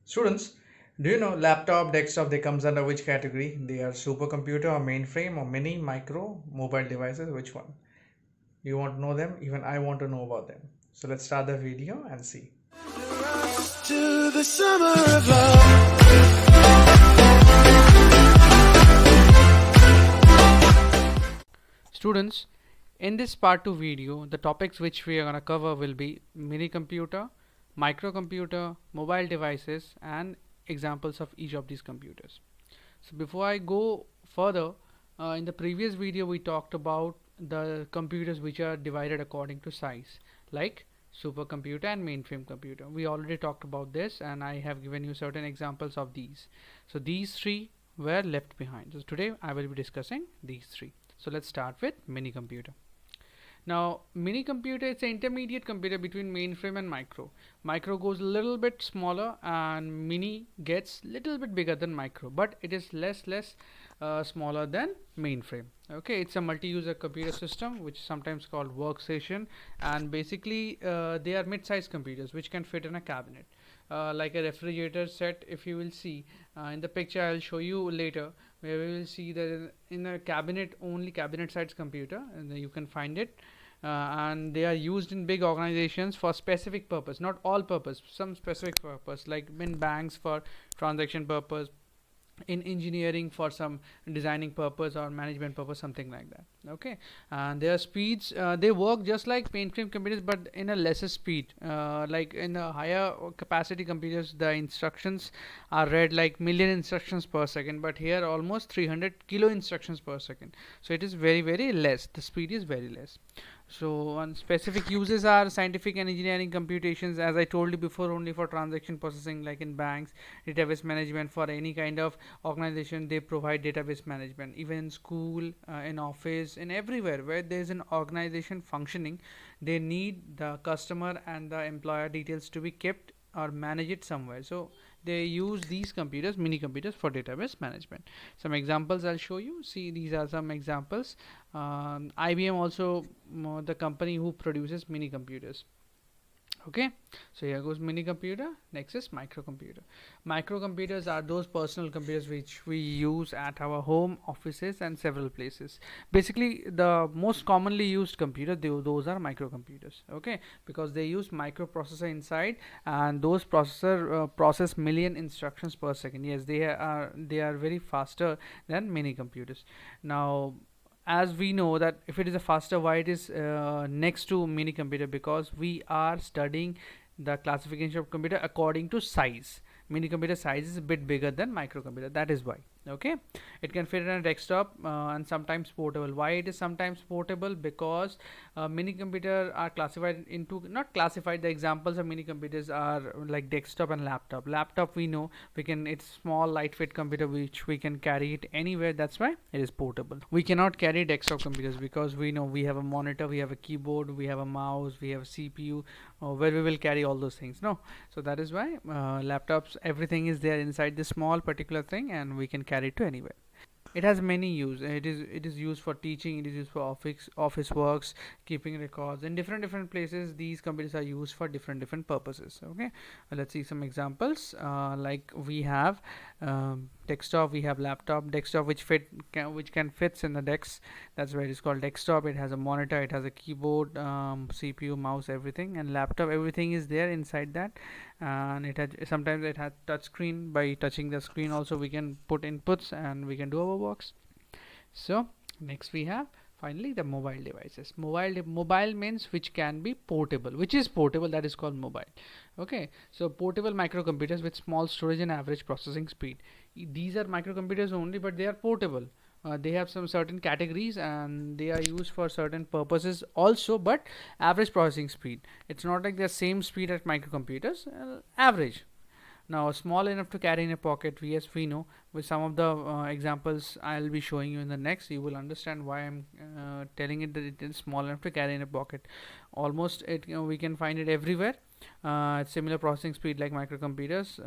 Students, do you know laptop, desktop, they comes under which category? They are supercomputer or mainframe or mini, micro, mobile devices, which one? You want to know them? Even I want to know about them. So let's start the video and see. To the summer of love. Students, in this part 2 video, the topics which we are going to cover will be mini computer, microcomputer, mobile devices and examples of each of these computers. So before I go further, in the previous video we talked about the computers which are divided according to size, like supercomputer and mainframe computer. We already talked about this and I have given you certain examples of these. So these three were left behind. So today I will be discussing these three. So let's start with mini computer. Now mini computer is an intermediate computer between mainframe and micro. Micro goes a little bit smaller and mini gets little bit bigger than micro, but it is less smaller than mainframe. Okay, it's a multi-user computer system which is sometimes called workstation, and basically they are mid-sized computers which can fit in a cabinet. Like a refrigerator set, if you will see in the picture I'll show you later, where we will see that in a cabinet, only cabinet size computer, and you can find it, and they are used in big organizations for specific purpose, not all purpose, some specific purpose, like in banks for transaction purpose, in engineering for some designing purpose or management purpose, something like that. Okay, and their speeds, they work just like mainframe computers but in a lesser speed. Like in a higher capacity computers, the instructions are read like million instructions per second, but here almost 300 kilo instructions per second. So it is very less, the speed is very less. So one specific uses are scientific and engineering computations, as I told you before, only for transaction processing, like in banks, database management. For any kind of organization they provide database management, even in school, in office, in everywhere where there is an organization functioning, they need the customer and the employer details to be kept or manage it somewhere. So they use these computers, mini computers, for database management. Some examples I'll show you. See, these are some examples. IBM also, the company who produces mini computers. Okay, so here goes mini computer. Next is microcomputer. Microcomputers are those personal computers which we use at our home, offices and several places. Basically the most commonly used computer, those are microcomputers. Okay, because they use microprocessor inside, and those processor process million instructions per second. Yes, they are very faster than mini computers. Now as we know that if it is a faster, why it is next to mini computer, because we are studying the classification of computer according to size. Mini computer size is a bit bigger than microcomputer, that is why. Okay, it can fit in a desktop and sometimes portable. Why it is sometimes portable? Because mini computer are classified into, not classified, the examples of mini computers are like desktop and laptop. We know we can, it's small lightweight computer which we can carry it anywhere, that's why it is portable. We cannot carry desktop computers because we know we have a monitor, we have a keyboard, we have a mouse, we have a CPU, where we will carry all those things. No, so that is why laptops, everything is there inside this small particular thing and we can carry it to anywhere. It has many use. It is used for teaching, it is used for office works, keeping records in different places. These computers are used for different purposes. Okay, let's see some examples. Like we have desktop, we have laptop. Desktop which can fits in the desk, that's why it is called desktop. It has a monitor, it has a keyboard, CPU, mouse, everything. And laptop, everything is there inside that, and it has, sometimes it has touch screen. By touching the screen also we can put inputs and we can do our works. So next we have finally the mobile devices. Mobile means which can be portable, which is portable, that is called mobile. Okay, so portable microcomputers with small storage and average processing speed. These are microcomputers only, but they are portable. They have some certain categories and they are used for certain purposes also, but average processing speed, it's not like the same speed as microcomputers, average. Now small enough to carry in a pocket, yes, we know. With some of the examples I'll be showing you in the next, you will understand why I'm telling it that it is small enough to carry in a pocket. Almost it, we can find it everywhere. Similar processing speed like microcomputers,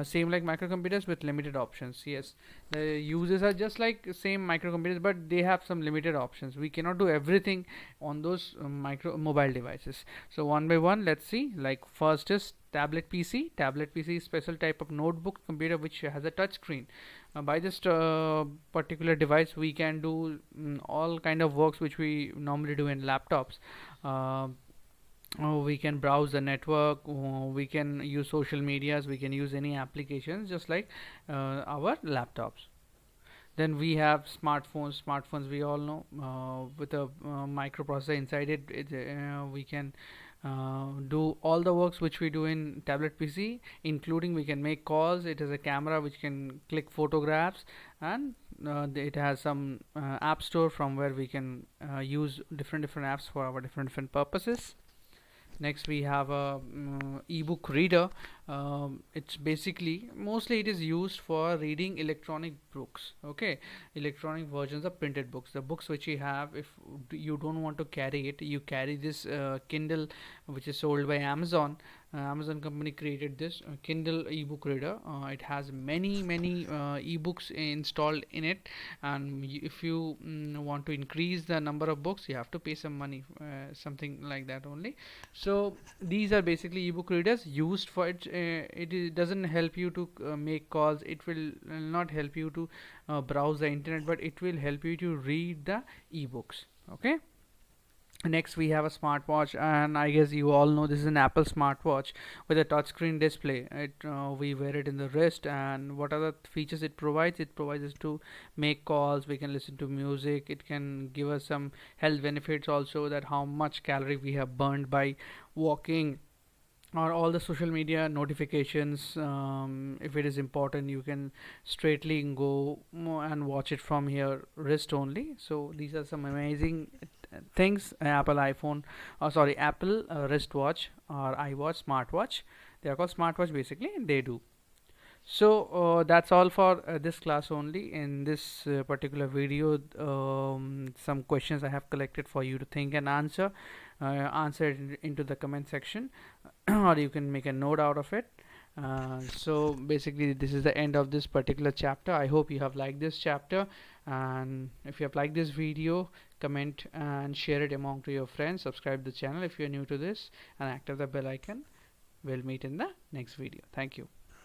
same like microcomputers with limited options. Yes, the uses are just like same microcomputers, but they have some limited options. We cannot do everything on those micro mobile devices. So one by one, let's see. Like first is tablet PC. Tablet PC is special type of notebook computer which has a touch screen. By this particular device, we can do all kind of works which we normally do in laptops. We can browse the network, we can use social medias, we can use any applications just like our laptops. Then we have smartphones. Smartphones, we all know, with a microprocessor inside it, we can do all the works which we do in tablet PC, including we can make calls. It has a camera which can click photographs, and it has some app store from where we can use different apps for our different purposes. Next we have a ebook reader. It's basically, mostly it is used for reading electronic books. Okay, electronic versions of printed books, the books which you have. If you don't want to carry it, you carry this Kindle, which is sold by Amazon. Amazon company created this Kindle ebook reader. It has many ebooks installed in it, and if you want to increase the number of books, you have to pay some money, something like that only. So these are basically ebook readers used for it. Doesn't help you to make calls. It will not help you to browse the internet, but it will help you to read the ebooks. Okay. Next we have a smartwatch, and I guess you all know this is an Apple smartwatch with a touchscreen display. We wear it in the wrist, and what are the features it provides? It provides us to make calls, we can listen to music, it can give us some health benefits also, that how much calorie we have burned by walking, or all the social media notifications. If it is important, you can straightly go and watch it from your wrist only. So these are some amazing things Apple iPhone, sorry, Apple wristwatch or iWatch, smartwatch, they are called smartwatch basically, they do. So that's all for this class only. In this particular video, some questions I have collected for you to think and answer. Answer it into the comment section or you can make a note out of it. So basically this is the end of this particular chapter. I hope you have liked this chapter, and if you have liked this video, comment and share it among to your friends. Subscribe the channel if you are new to this, and activate the bell icon. We'll meet in the next video. Thank you.